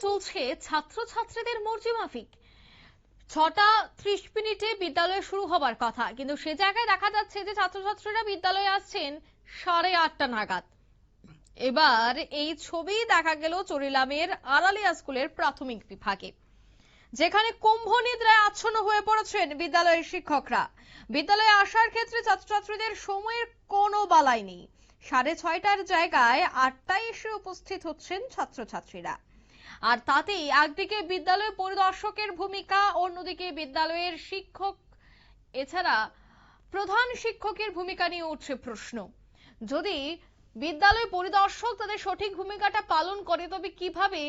চলছে ছাত্রছাত্রীদের মর্জি মাফিক। 6:30 বিদ্যালয় শুরু হবার কথা, কিন্তু সে জায়গায় দেখা যাচ্ছে যে ছাত্রছাত্রীরা বিদ্যালয়ে আসছেন 8:30 নাগাদ। এবার এই ছবি দেখা গেল চরিলামের আড়ালিয়া স্কুলের প্রাথমিক বিভাগে, যেখানে কুম্ভ নিদ্রায় আচ্ছন্ন হয়ে পড়েছেন বিদ্যালয়ের শিক্ষকরা। বিদ্যালয়ে আসার ক্ষেত্রে ছাত্রছাত্রীদের সময়ের কোনো বালাই নেই। 6:30টার জায়গায় 8টায় এসে উপস্থিত হচ্ছেন ছাত্রছাত্রীরা। আর তাতেই একদিকে বিদ্যালয় পরিদর্শকের ভূমিকা, অন্যদিকে বিদ্যালয়ের শিক্ষক এছাড়া প্রধান শিক্ষকের ভূমিকা নিয়ে উঠছে প্রশ্ন। যদি বিদ্যালয় পরিদর্শক তাদের সঠিক ভূমিকাটা পালন করে, তবে কিভাবে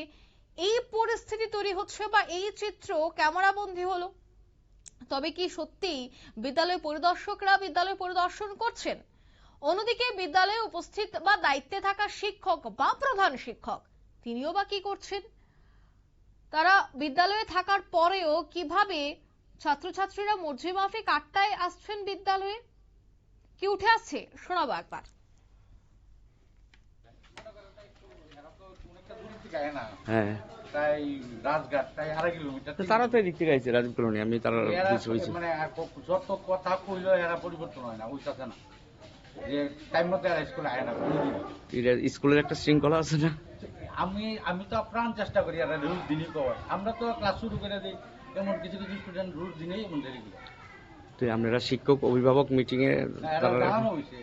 এই পরিস্থিতি তৈরি হচ্ছে বা এই চিত্র ক্যামেরাবন্দী হলো? তবে কি সত্যি বিদ্যালয় পরিদর্শকরা বিদ্যালয় পরিদর্শন করছেন? অন্যদিকে বিদ্যালয়ে উপস্থিত বা দায়িত্বে থাকা শিক্ষক বা প্রধান শিক্ষক তিনিও বা কি করছেন? তারা বিদ্যালয়ে থাকার পরেও কিভাবে ছাত্রছাত্রীরা মর্জি মাফিক 8টায় আসছেন বিদ্যালয়ে? কি উঠে আসছে শোনাবো একবার। হ্যাঁ, তাই রাজঘাট তাই 2.5 কিলোমিটার। তারা তো এদিক থেকে আইছে রাজীব কলোনি। আমি তারা মানে যত কথা কইলো এরা পরিবর্তন হয় না, ওইটাতে না যে টাইম মতো এরা স্কুলে আয় না কোনোদিন। স্কুলের একটা শৃঙ্খলা আছে না। আমি তো প্রাণ চেষ্টা করি এরা রুল দিনই কর। আমরা তো ক্লাস শুরু করে দিই, এমন কিছু কিছু স্টুডেন্ট রুল দিনেই এমন দেরি করে। তো আপনারা শিক্ষক অভিভাবক মিটিং এ জানানো হয়েছে,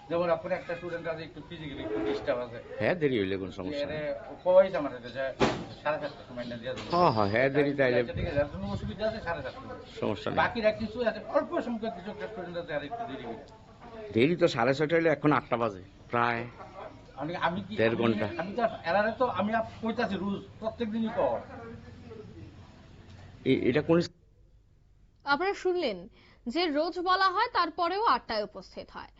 যেমন আপনার একটা স্টুডেন্ট আছে একটু ফিজিক্যালি একটু ডিস্টার্ব আছে। হ্যাঁ, দেরি হইলে কোনো সমস্যা নেই। কইছে আমাদের যে 7:30টার সময় না দিয়া দেব। হ্যাঁ, দেরি তাইলে ঠিক আছে, কোনো অসুবিধা আছে 7:30টার সমস্যা নেই। বাকিরা কিছু আছে অল্প সংখ্যক কিছু স্টুডেন্ট আছে আর একটু দেরি করে। দেরি তো 6:30 হইলে এখন 8টা বাজে প্রায়। আমি কি 1.5 ঘন্টা। আমি তো এরারে তো আমি কইতাছি রুল প্রত্যেকদিনই কর। এটা কোন আপনারা শুনলেন যে রোজ বলা হয়, তারপরেও 8টায় উপস্থিত হয়।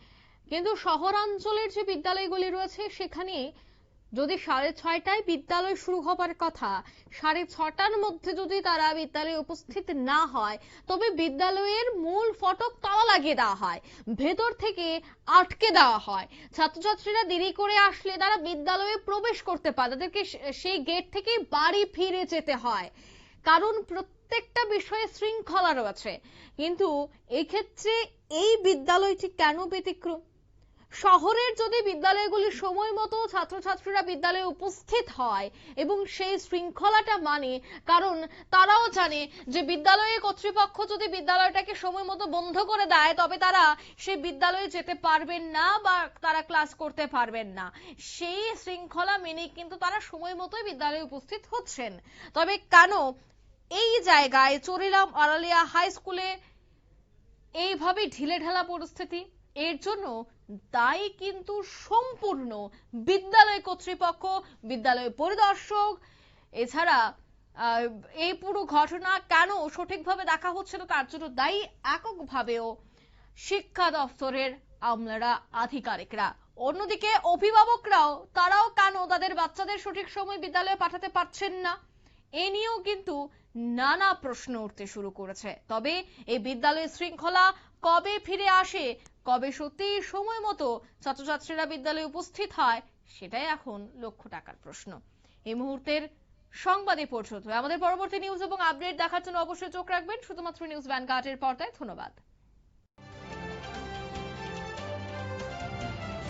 কিন্তু শহরাঞ্চলের যে বিদ্যালয়গুলি রয়েছে সেখানে যদি 6:30টায় বিদ্যালয় শুরু হবার কথা, 6:30টার মধ্যে যদি তারা বিদ্যালয়ে উপস্থিত না হয়, তবে বিদ্যালয়ের মূল ফটক তালা লাগিয়ে দেওয়া হয়, ভেতর থেকে আটকে দেওয়া হয়। ছাত্রছাত্রীরা দেরি করে আসলে তারা বিদ্যালয়ে প্রবেশ করতে পারে, তাদেরকে সেই গেট থেকে বাড়ি ফিরে যেতে হয়, কারণ প্রত্যেকটা বিষয়ে শৃঙ্খলা রয়েছে। কিন্তু এক্ষেত্রে এই বিদ্যালয়টি কেন ব্যতিক্রম? শহরের যদি বিদ্যালয়গুলি সময় মতো ছাত্রছাত্রীরা বিদ্যালয়ে উপস্থিত হয় এবং সেই শৃঙ্খলাটা মানে, কারণ তারাও জানে যে বিদ্যালয়ে কর্তৃপক্ষ যদি বিদ্যালয়টাকে সময় মতো বন্ধ করে দেয়, তবে তারা সেই বিদ্যালয়ে যেতে পারবেন না বা তারা ক্লাস করতে পারবেন না। সেই শৃঙ্খলা মেনে কিন্তু তারা সময় মতোই বিদ্যালয়ে উপস্থিত হচ্ছেন। তবে কেন এই জায়গায় চরিলাম আড়ালিয়া হাই স্কুলে এইভাবে ঢিলেঢালা পরিস্থিতি? এর জন্য দায়ী কিন্তু সম্পূর্ণ বিদ্যালয় কর্তৃপক্ষ, বিদ্যালয় পরিদর্শক। এছাড়া এই পুরো ঘটনা কেন সঠিকভাবে দেখা হচ্ছে না তার জন্য দায়ী এককভাবেও শিক্ষা দপ্তরের আমলারা, আধিকারিকরা। অন্যদিকে অভিভাবকরাও, তারাও কেন তাদের বাচ্চাদের সঠিক সময় বিদ্যালয়ে পাঠাতে পারছেন না, এ নিয়েও কিন্তু নানা প্রশ্ন উঠতে শুরু করেছে। তবে এই বিদ্যালয়ের শৃঙ্খলা কবে ফিরে আসে, কবে সত্যি সময় মতো ছাত্রছাত্রীরা বিদ্যালয়ে উপস্থিত হয়, সেটাই এখন লক্ষ টাকার প্রশ্ন। এই মুহূর্তের সংবাদে পৌঁছতে আমাদের পরবর্তী নিউজ এবং আপডেট দেখার জন্য অবশ্যই চোখ রাখবেন শুধুমাত্র নিউজ ভ্যানগার্ডের পর্দায়। ধন্যবাদ।